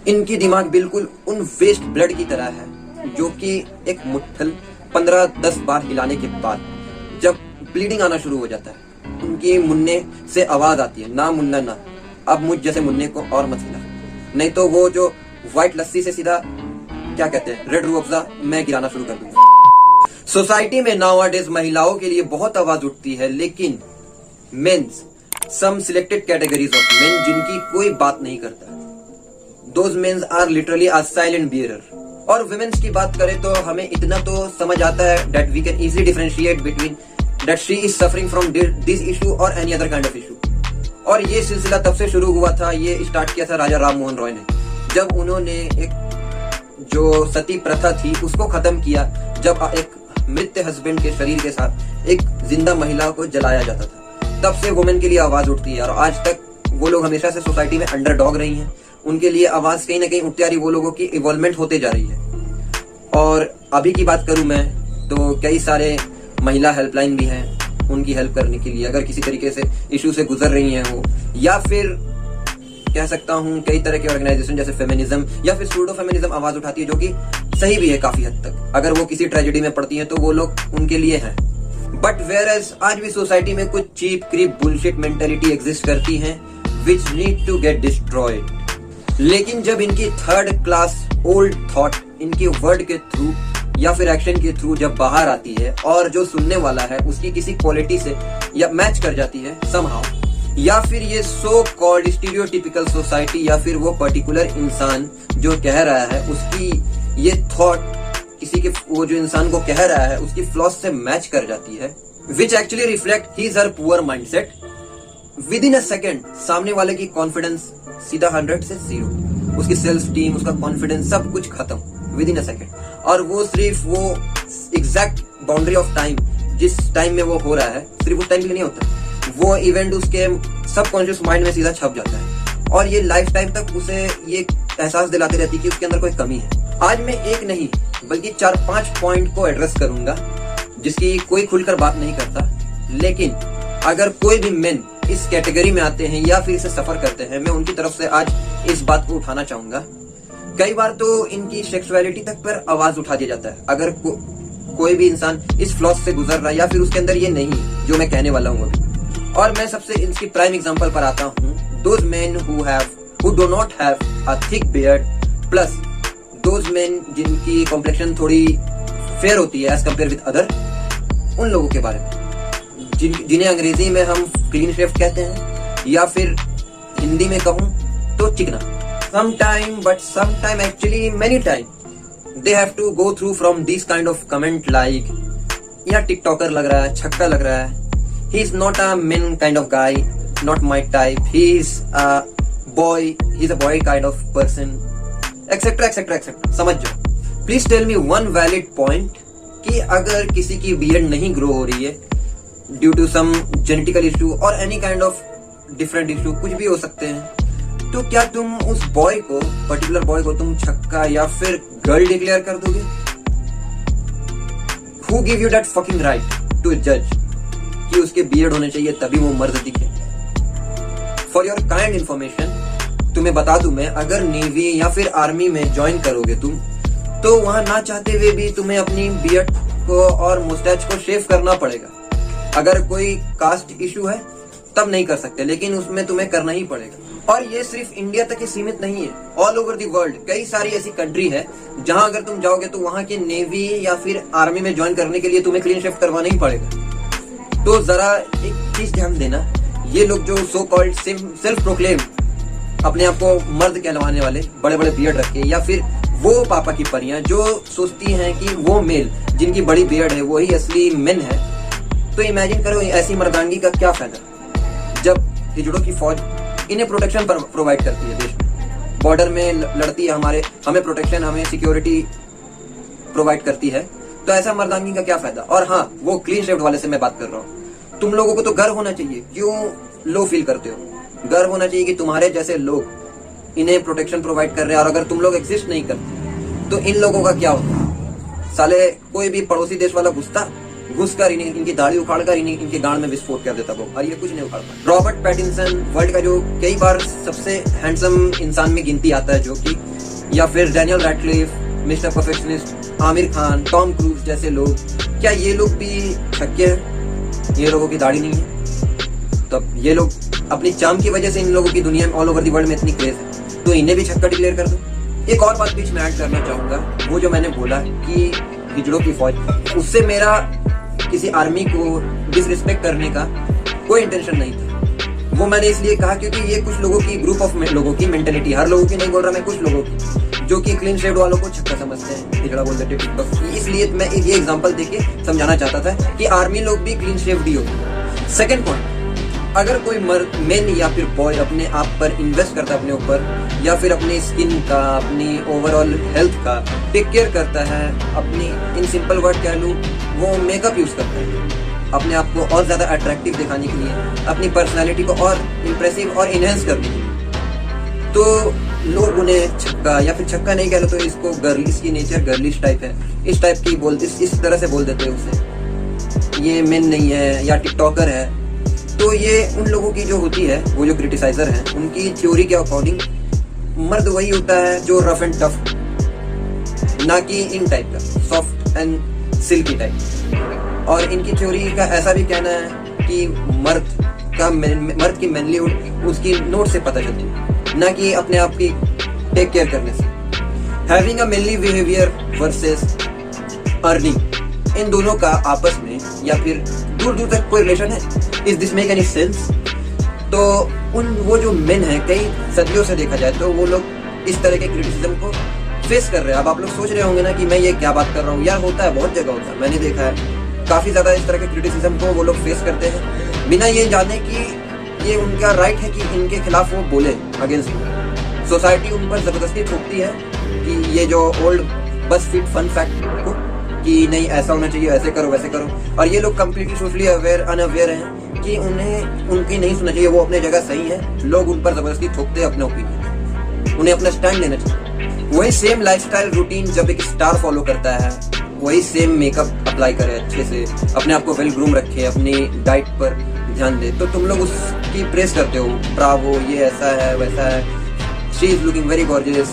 इनकी दिमाग बिल्कुल उन वेस्ट ब्लड की तरह है जो कि एक मुट्ठल 15-10 बार हिलाने के बाद जब ब्लीडिंग आना शुरू हो जाता है उनकी मुन्ने से आवाज आती है, ना मुन्ना ना, अब मुझ जैसे मुन्ने को और मत हिला, नहीं तो वो जो व्हाइट लस्सी से सीधा क्या कहते हैं रेड रूह अफ़ज़ा मैं गिराना शुरू कर दूंगा। सोसाइटी में नाउअडेज महिलाओं के लिए बहुत आवाज उठती है, लेकिन men's, some selected categories of men जिनकी कोई बात नहीं करता, those men's are literally a silent bearer. और वुमेन्स की बात करें तो हमें इतना तो समझ आता है that we can easily differentiate between that she is suffering from this issue और any other kind of issue. और ये सिलसिला तब से शुरू हुआ था, ये स्टार्ट किया था राजा राम मोहन रॉय ने, जब उन्होंने एक जो सती प्रथा थी उसको खत्म किया, जब एक मृत हस्बैंड के शरीर के साथ एक जिंदा महिला को जलाया जाता था। तब से वुमेन के लिए आवाज उठती है और आज तक वो लोग हमेशा से सोसाइटी में अंडरडॉग रही हैं, उनके लिए आवाज कहीं ना कहीं उठती आ रही, वो लोगों की इवॉल्वमेंट होते जा रही है। और अभी की बात करूं मैं तो कई सारे महिला हेल्पलाइन भी हैं उनकी हेल्प करने के लिए, अगर किसी तरीके से इशू से गुजर रही हैं वो, या फिर कह सकता हूं कई तरह के ऑर्गेनाइजेशन जैसे फेमिनिज्म या फिर सूडो फेमिनिज्म आवाज उठाती है, जो कि सही भी है काफी हद तक। अगर वो किसी ट्रेजेडी में पड़ती है तो वो लोग उनके लिए हैं। बट वेयरएज आज भी सोसाइटी में कुछ cheap creep bullshit mentality exist करती हैं which need to get destroyed. लेकिन जब इनकी थर्ड क्लास ओल्ड थॉट इनके वर्ड के थ्रू या फिर एक्शन के थ्रू जब बाहर आती है और जो सुनने वाला है उसकी किसी क्वालिटी से या मैच कर जाती है समहाउ, या फिर ये सो कॉल्ड स्टीरियोटिपिकल सोसाइटी या फिर वो पर्टिकुलर इंसान जो कह रहा है उसकी ये थॉट किसी के वो जो इंसान को कह रहा है उसकी फ्लॉस से मैच कर जाती है, which actually reflect his her poor mindset, with in a second सामने वाले की कॉन्फिडेंस सीधा 100 से 0, उसकी सेल्फ टीम, उसका कॉन्फिडेंस सब कुछ खत्म विद इन अ सेकेंड। और वो सिर्फ वो एग्जैक्ट बाउंड्री ऑफ टाइम जिस टाइम में वो हो रहा है सिर्फ उस टाइम के लिए नहीं होता, वो इवेंट उसके सबकॉन्शियस माइंड में सीधा छप जाता है और ये लाइफ टाइम तक उसे ये एहसास दिलाती रहती है कि उसके अंदर कोई कमी है। आज मैं एक नहीं बल्कि 4-5 पॉइंट को एड्रेस करूंगा जिसकी कोई खुलकर बात नहीं करता, लेकिन अगर कोई भी मेन इस कैटेगरी में आते हैं या फिर इसे सफर करते हैं, मैं उनकी तरफ से आज इस बात को उठाना चाहूंगा। कई बार तो इनकी सेक्सुअलिटी तक पर आवाज उठा दिया जाता है। अगर कोई भी इंसान इस फ्लॉस से गुजर रहा है या फिर उसके अंदर ये नहीं है जो मैं कहने वाला हूँ अभी, और मैं सबसे इसकी प्राइम एग्जांपल पर आता हूँ, those men who do not have a thick beard plus those main जिनकी कॉम्प्लेक्शन थोड़ी फेयर होती है एज कम्पेयर विद अदर, उन लोगों के बारे में जिन्हें अंग्रेजी में हम क्लीन शेव कहते हैं या फिर हिंदी में कहूं तो चिकना। Sometime, but sometime actually many time they have to go through from these kind of comment like या टिकटॉकर लग रहा है, छक्का लग रहा है, he is not a men kind of guy, not my type, he is a boy, he is a boy kind of person, etc etc etc। समझ जाओ। Please tell me one valid point कि अगर किसी की beard नहीं grow हो रही है due to some genetical issue और any kind of different issue, कुछ भी हो सकते हैं, तो क्या तुम उस बॉय को, पर्टिकुलर बॉय को तुम छक्का या फिर गर्ल डिक्लेयर कर दोगे? Who give you that fucking right to judge कि उसके बियर्ड होने चाहिए तभी वो मर्द दिखे? For your kind information, तुम्हें बता दूं मैं, अगर नेवी या फिर आर्मी में ज्वाइन करोगे तुम, तो वहां ना चाहते हुए भी तुम्हें अपनी बियर्ड को और मुस्टैच को शेव करना पड़ेगा। अगर कोई कास्ट इशू है तब नहीं कर सकते, लेकिन उसमें तुम्हें करना ही पड़ेगा। और ये सिर्फ इंडिया तक ही सीमित नहीं है, ऑल ओवर द वर्ल्ड कई सारी ऐसी कंट्री है जहां अगर तुम जाओगे तो वहां के नेवी या फिर आर्मी में ज्वाइन करने के लिए तुम्हें क्लीन शेव करवाना ही पड़ेगा। तो जरा एक चीज ध्यान देना, ये लोग जो सो कॉल्ड सेल्फ प्रोक्लेम अपने आप को मर्द कहलवाने वाले, बड़े बड़े बियर्ड रखे, या फिर वो पापा की परियां जो सोचती हैं कि वो मेल जिनकी बड़ी बियर्ड है वही असली मेन है, तो इमेजिन करो ऐसी मर्दानगी का क्या फायदा जब हिजड़ों की फौज इन्हें प्रोटेक्शन प्रोवाइड करती है, देश में बॉर्डर में लड़ती है, हमें प्रोटेक्शन, हमें सिक्योरिटी प्रोवाइड करती है, तो ऐसा मर्दानगी का क्या फायदा? और हाँ, वो क्लीन शेव्ड वाले से मैं बात कर रहा हूँ। तुम लोगों को तो गर्व होना चाहिए, क्यों लो फील करते हो? गर्व होना चाहिए कि तुम्हारे जैसे लोग इन्हें प्रोटेक्शन प्रोवाइड कर रहे हैं, और अगर तुम लोग एग्जिस्ट नहीं करते तो इन लोगों का क्या होता? साले कोई भी पड़ोसी देश वाला घुसता घुस कर इनकी दाढ़ी उखाड़ कर इनके गांड में विस्फोट कर देता वो, और ये कुछ नहीं उखाड़ पाता। रॉबर्ट पैटिंसन वर्ल्ड का जो कई बार सबसे हैंडसम इंसान में गिनती आता है, जो कि, या फिर Daniel Radcliffe, mister perfectionist, Aamir Khan, Tom cruise जैसे लोग, क्या ये लोग भी छक्के हैं? ये लोगों की दाढ़ी नहीं है? तब ये लोग अपनी चाम की वजह से इन लोगों की दुनिया में ऑल ओवर दी वर्ल्ड में इतनी क्रेज है, तो इन्हें भी छक्का डिक्लेयर कर दो। एक और बात बीच में ऐड करना चाहूंगा, वो जो मैंने बोला कि हिजड़ों की फौज, उससे मेरा किसी आर्मी को डिसरिस्पेक्ट करने का कोई इंटेंशन नहीं था। वो मैंने इसलिए कहा क्योंकि ये कुछ लोगों की, ग्रुप ऑफ लोगों की मेंटेलिटी, हर लोगों की नहीं बोल रहा मैं, कुछ लोगों की, जो कि क्लीन शेव वालों को छक्का समझते हैं, हिजड़ा बोल देते हैं। इसलिए मैं ये एग्जांपल देके समझाना चाहता था कि आर्मी लोग भी क्लीन शेव डी होते। सेकंड पॉइंट, अगर कोई मेन या फिर बॉय अपने आप पर इन्वेस्ट करता है, अपने ऊपर या फिर अपनी स्किन का, अपनी ओवरऑल हेल्थ का टेक केयर करता है, अपनी, इन सिंपल वर्ड कह लूँ, वो मेकअप यूज करता है अपने आप को और ज्यादा अट्रैक्टिव दिखाने के लिए, अपनी पर्सनालिटी को और इम्प्रेसिव और इनहेंस करने के लिए, तो लोग उन्हें छक्का, या फिर छक्का नहीं कह लो तो इसको गर्ल, इसकी नेचर गर्लिश टाइप है, इस टाइप की बोल, इस तरह से बोल देते हैं उसे, ये मेन नहीं है या टिकटॉकर है। तो ये उन लोगों की जो होती है, वो जो क्रिटिसाइजर हैं, उनकी थ्योरी के अकॉर्डिंग मर्द वही होता है जो रफ एंड टफ, ना कि इन टाइप का सॉफ्ट एंड सिल्की टाइप। और इनकी थ्योरी का ऐसा भी कहना है कि मर्द की मैनलीहुड उसकी नोट से पता चलती है, ना कि अपने आप की टेक केयर करने से। Having a manly behaviour versus earning, इन दोनों का आपस में या फिर दूर दूर तक कोई रिलेशन है? Is this make any sense? तो वो जो मेन है, कई सदियों से देखा जाए तो वो लोग इस तरह के क्रिटिसिज्म को फेस कर रहे हैं। अब आप लोग सोच रहे होंगे ना कि मैं ये क्या बात कर रहा हूँ, यार होता है, बहुत जगह होता है, मैंने देखा है काफी ज्यादा इस तरह के क्रिटिसिज्म को वो लोग फेस करते हैं बिना ये जाने कि ये उनका राइट है कि इनके खिलाफ वो बोले अगेंस्ट। सोसाइटी उन पर जबरदस्ती थोपती है कि ये जो old bus fit fun fact को, कि नहीं ऐसा होना चाहिए, ऐसे करो वैसे करो, और ये लोग कम्प्लीटली सोशली अनअवेयर हैं कि उन्हें उनकी नहीं सुनना चाहिए, वो अपने जगह सही है, लोग उन पर जबरदस्ती थोपते हैं अपने ओपिनियन, उन्हें अपना स्टैंड लेना चाहिए। वही सेम लाइफस्टाइल रूटीन जब एक स्टार फॉलो करता है, वही सेम मेकअप अप्लाई करे अच्छे से, अपने आप को वेल ग्रूम रखे, अपनी डाइट पर ध्यान दे, तो तुम लोग उसकी प्रेस करते हो, ब्रावो, ये ऐसा है वैसा है, she is looking very gorgeous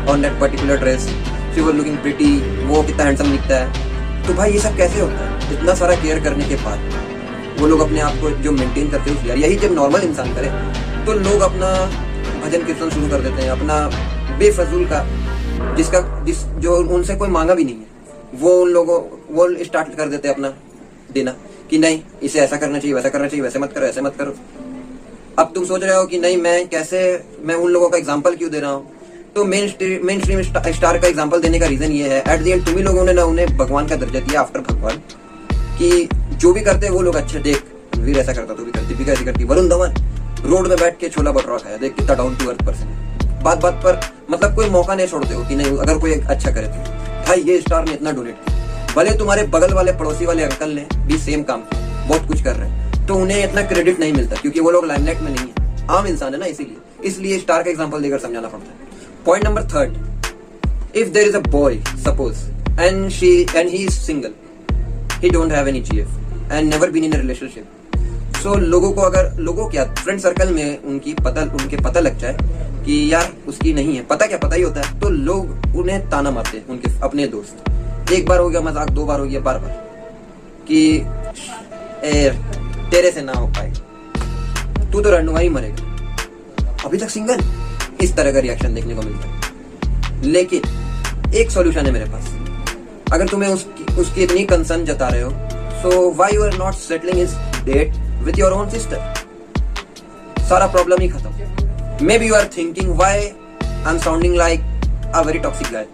on that particular dress, she was looking pretty, वो कितना हैंडसम दिखता है। तो भाई ये सब कैसे होता है? इतना सारा केयर करने के बाद वो लोग अपने आप को जो मेंटेन करते हैं, यही जब नॉर्मल इंसान करे तो लोग अपना भजन कीर्तन शुरू कर देते हैं, अपना बेफजूल का, जो उनसे कोई मांगा भी नहीं है, वो उन लोगों वो स्टार्ट कर देते हैं अपना देना कि नहीं इसे ऐसा करना चाहिए, वैसा करना चाहिए, वैसे मत करो, ऐसे मत करो। अब तुम सोच रहे हो कि नहीं मैं उन लोगों का एग्जाम्पल क्यों दे रहा हूँ? तो मेन स्ट्रीम स्टार का एग्जांपल देने का रीजन ये है, एट द एंड तुम ही लोगों ने ना उन्हें भगवान का दर्जा दिया आफ्टर भगवान, कि जो भी करते हैं वो लोग अच्छे, देख वीर ऐसा करता तो भी करती, दीपिका ऐसी करती, वरुण धवन रोड में बैठ के छोला भटूरा खाया, देख कितना डाउन टू अर्थ पर्सन, बात बात पर मतलब कोई मौका नहीं छोड़ते हो कि नहीं अगर कोई अच्छा करे तो भाई ये स्टार ने इतना डोनेट किया, भले तुम्हारे बगल वाले पड़ोसी वाले अंकल ने भी सेम काम किया, बहुत कुछ कर रहे हैं, तो उन्हें इतना क्रेडिट नहीं मिलता क्योंकि वो लोग लाइमलाइट में नहीं है, आम इंसान है ना, इसलिए स्टार का एग्जांपल देकर समझाना पड़ता है। Point number 3, if there is a boy, suppose, and he is single, he don't have any GF and never been in a relationship, so लोगों क्या फ्रेंड सर्कल में उनके पता लग जाए कि यार उसकी नहीं है, पता ही होता है, तो लोग उन्हें ताना मारते हैं, उनके अपने दोस्त, एक बार हो गया मजाक, 2 बार हो गया, बार कि तेरे से ना हो पाए, तू तो रंडुआ ही मरेगा, अभी तक सिंगल, इस तरह का रिएक्शन देखने को मिलता है। लेकिन एक सॉल्यूशन है मेरे पास, अगर तुम्हें उसकी इतनी कंसर्न जता रहे हो, so why you are not settling his date with your own sister, सारा प्रॉब्लम ही खत्म। Maybe you are thinking why I am sounding like a very toxic guy,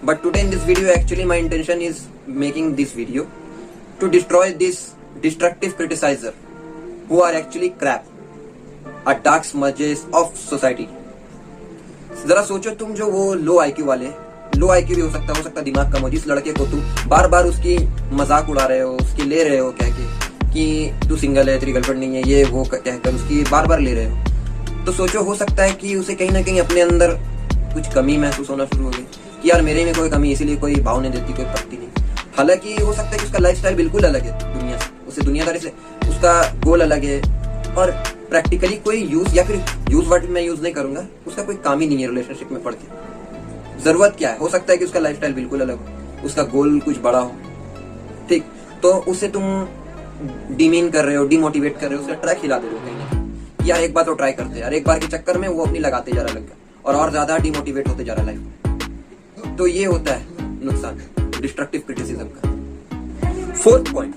but today in this video actually my intention is making this video to destroy this destructive criticiser who are actually crap, a dark smudges of society. जरा सोचो, तुम जो वो लो IQ भी हो सकता दिमाग कम हो, जिस लड़के को तुम बार बार उसकी मजाक उड़ा रहे हो, उसकी ले रहे हो कह के कि तू सिंगल है, तेरी गर्लफ्रेंड नहीं है, ये वो कहकर उसकी बार बार ले रहे हो, तो सोचो हो सकता है कि उसे कहीं ना कहीं अपने अंदर कुछ कमी महसूस होना शुरू हो गई कि यार मेरे में कोई कमी, इसीलिए कोई भाव नहीं देती, कोई पत्ती नहीं। हालांकि हो सकता है कि उसका लाइफस्टाइल बिल्कुल अलग है दुनिया से, उसे दुनियादारी से उसका गोल अलग है और प्रैक्टिकली कोई यूज या फिर यूज वर्ड मैं यूज नहीं करूंगा, उसका कोई काम ही नहीं है रिलेशनशिप में पड़ के। जरूरत क्या है, हो सकता है कि उसका लाइफस्टाइल बिल्कुल अलग हो, उसका गोल कुछ बड़ा हो, ठीक, तो उसे तुम डिमीन कर रहे हो, डिमोटिवेट कर रहे हो, उसे ट्रैक हिला दे रहे हो कहीं ना कहीं। यार एक बार तो ट्राई करते यार, एक बार के चक्कर में वो अपनी लगाते जा रहा लग और ज्यादा डिमोटिवेट होते जा रहा लाइफ। तो ये होता है नुकसान डिस्ट्रक्टिव क्रिटिसिज्म का। फोर्थ पॉइंट,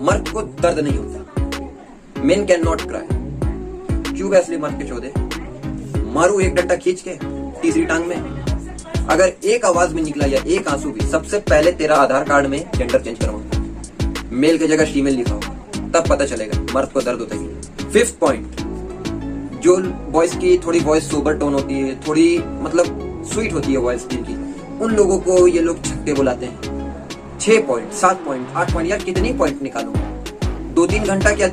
मर्द को दर्द नहीं होता, मेन कैन नॉट क्राई। क्यों वैसली मर्द के चौदे मारू एक डंडा खींच के तीसरी टांग में, अगर एक आवाज में निकला या एक आंसू भी, सबसे पहले तेरा आधार कार्ड में जेंडर चेंज करवाऊंगा, मेल की जगह फीमेल लिखा होगा, तब पता चलेगा मर्द को दर्द होता है। फिफ्थ पॉइंट, जो वॉइस की थोड़ी वॉइस सोबर टोन होती है, थोड़ी मतलब स्वीट होती है वॉइस की, उन लोगों को ये लोग छक्के बुलाते हैं। 6 पॉइंट, 7 पॉइंट, 8 पॉइंट, यार कितनी पॉइंट निकालूं? 2-3 घंटा क्या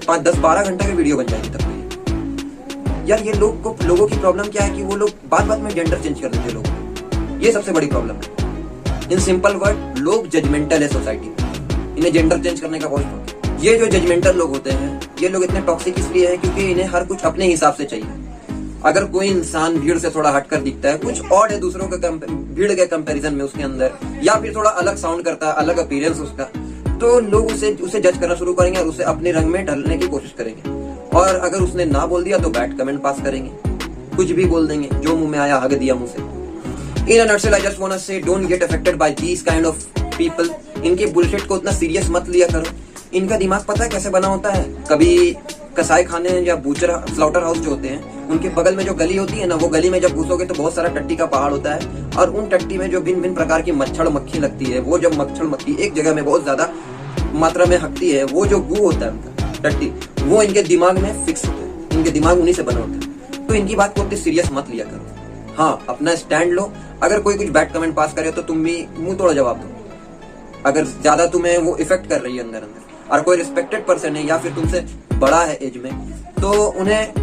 5, 10, 12 घंटा की वीडियो बन जाएगी तब तो। यार ये लोगों की प्रॉब्लम क्या है कि वो लोग बात बात में जेंडर चेंज कर देते लोग, ये सबसे बड़ी प्रॉब्लम है। इन सिंपल वर्ड, लोग जजमेंटल है सोसाइटी में, इन्हें जेंडर चेंज करने का बहुत शौक है। ये जो जजमेंटल लोग होते हैं, ये लोग इतने टॉक्सिक इसलिए है क्योंकि इन्हें हर कुछ अपने हिसाब से चाहिए। अगर कोई इंसान भीड़ से थोड़ा हटकर दिखता है, कुछ और है दूसरों के भीड़ के कंपैरिजन में उसके अंदर, या फिर थोड़ा अलग साउंड करता है, अलग अपीयरेंस उसका, तो लोग उसे जज करना शुरू करेंगे और उसे अपने रंग में ढलने की कोशिश करेंगे। और अगर उसने ना बोल दिया तो बैड कमेंट पास करेंगे, कुछ भी बोल देंगे, जो मुंह में आया हग दिया मुंह से। In a nutshell I just want to say don't get affected by these kind of people. इनके बुलशिट को उतना सीरियस मत लिया करो। इनका दिमाग पता है कैसे बना होता है? कभी कसाई खाने या बूचर स्लाउटर हाउस जो होते हैं, उनके बगल में जो गली होती है ना, वो गली में जब घुसोगे तो बहुत सारा टट्टी का पहाड़ होता है, और उन टट्टी में जो भिन्न भिन्न प्रकार की मच्छर मक्खी लगती है, वो जब मच्छर मक्खी एक जगह में बहुत ज्यादा मात्रा में हकती है, वो जो गू होता है टट्टी, वो इनके दिमाग में फिक्स होता है, इनके दिमाग उन्हीं से बना होता है। तो इनकी बात को उतनी सीरियस मत लिया करो। हाँ, अपना स्टैंड लो। अगर कोई कुछ बैड कमेंट पास करे तो तुम भी मुंह तोड़ जवाब दो। अगर ज्यादा तुम्हें वो इफेक्ट कर रही है अंदर, और कोई रिस्पेक्टेड पर्सन है या फिर तुमसे बड़ा है एज में, तो उन्हें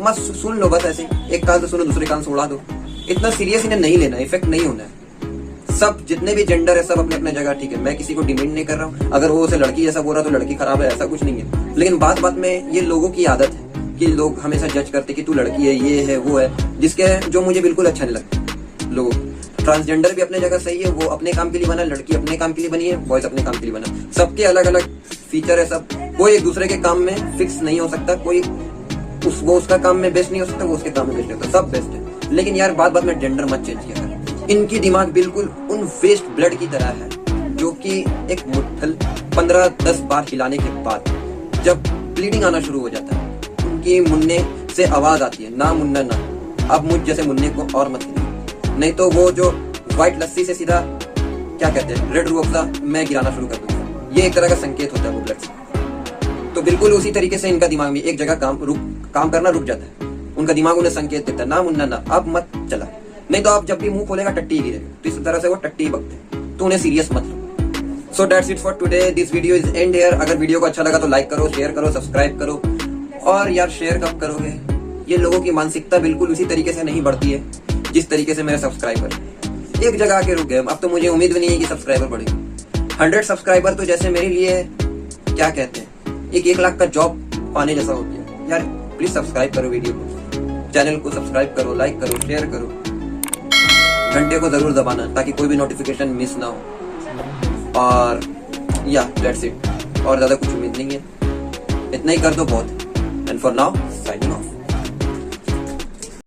मत सुन लो, बस ऐसे एक कान से सुनो दूसरे कान से उड़ा दो। इतना सीरियस इन्हें नहीं लेना, इफेक्ट नहीं होना है। सब जितने भी जेंडर है सब अपने अपने जगह ठीक है, मैं किसी को डिमेंड नहीं कर रहा हूँ। अगर वो उसे लड़की जैसा बोल रहा तो लड़की खराब है, ऐसा कुछ नहीं है। लेकिन बात बात में ये लोगों की आदत है कि लोग हमेशा जज करते कि तू लड़की है, ये है, वो है, जिसके जो मुझे बिल्कुल अच्छा नहीं लगता। लोग ट्रांसजेंडर भी अपने जगह सही है, वो अपने काम के लिए बना, लड़की अपने काम के लिए बनी है, बॉयज अपने काम के लिए बना। सबके अलग अलग फीचर है सब, कोई एक दूसरे के काम में फिक्स नहीं हो सकता, कोई वो उसका काम में बेस्ट नहीं हो सकता, वो उसके काम में बेस्ट नहीं होता, सब बेस्ट है। लेकिन यार बात बात में जेंडर मत चेंज किया कर। इनकी दिमाग बिल्कुल उन वेस्ट ब्लड की तरह है जो कि एक मुट्ठल 15-10 बार हिलाने के बाद जब ब्लीडिंग आना शुरू हो जाता है, उनकी मुन्ने से आवाज आती है, ना मुन्ना ना, अब मुझ जैसे मुन्ने को और मत हिलाओ, नहीं तो वो जो व्हाइट लस्सी से सीधा क्या कहते हैं रेड रूह अफ़ज़ा मैं गिराना शुरू कर दूंगा। ये एक तरह का संकेत होता है वो ब्लड से। तो बिल्कुल उसी तरीके से इनका दिमाग में एक जगह काम करना रुक जाता है। उनका दिमाग उन्हें संकेत देता है, ना मुन्ना ना, अब मत चला, नहीं तो आप जब भी मुंह खोलेगा टट्टी गिरेगा। तो इस तरह से वो टट्टी बकते हैं, तो उन्हें सीरियस मत लो। So that's it for today, this video is end here. अगर वीडियो को अच्छा लगा तो लाइक करो, शेयर करो, सब्सक्राइब करो। और यार शेयर कब करोगे? ये लोगों की मानसिकता बिल्कुल उसी तरीके से नहीं बढ़ती है जिस तरीके से मेरे सब्सक्राइबर एक जगह आके रुक गए। अब तो मुझे उम्मीद भी नहीं है कि सब्सक्राइबर बढ़ेगी। 100 सब्सक्राइबर तो जैसे मेरे लिए क्या कहते हैं 1 लाख का जॉब पाने जैसा हो गया। यार प्लीज सब्सक्राइब करो वीडियो को, चैनल को सब्सक्राइब करो, लाइक करो, शेयर करो, घंटे को जरूर दबाना ताकि कोई भी नोटिफिकेशन मिस ना हो। और या दैट्स इट, और ज्यादा कुछ उम्मीद नहीं है, इतना ही कर दो बहुत। And for now signing off.